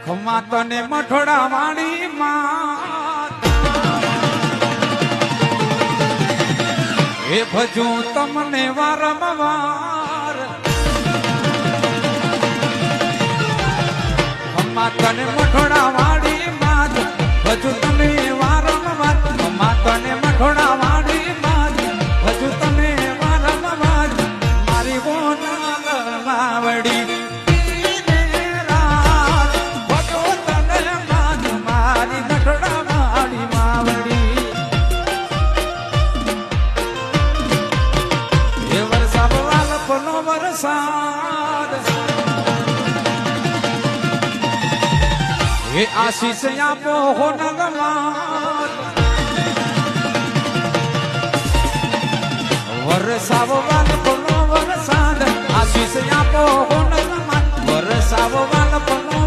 ખમા તને મઠોડા વાળી માં એ ભજું તમને વારંવાર ખમા તને મઠોડા વાળી માં ભજું તમે વારંવાર ખમા તને મઠોડા વાળી માં ભજું તમે વારંવાર મારી બોનાલ માવડી એ આશીષ આપો હો નગમાં વરસાવવાલ પનો વરસાદ આશીષ આપો હો નગમાં વરસાવવાલ પનો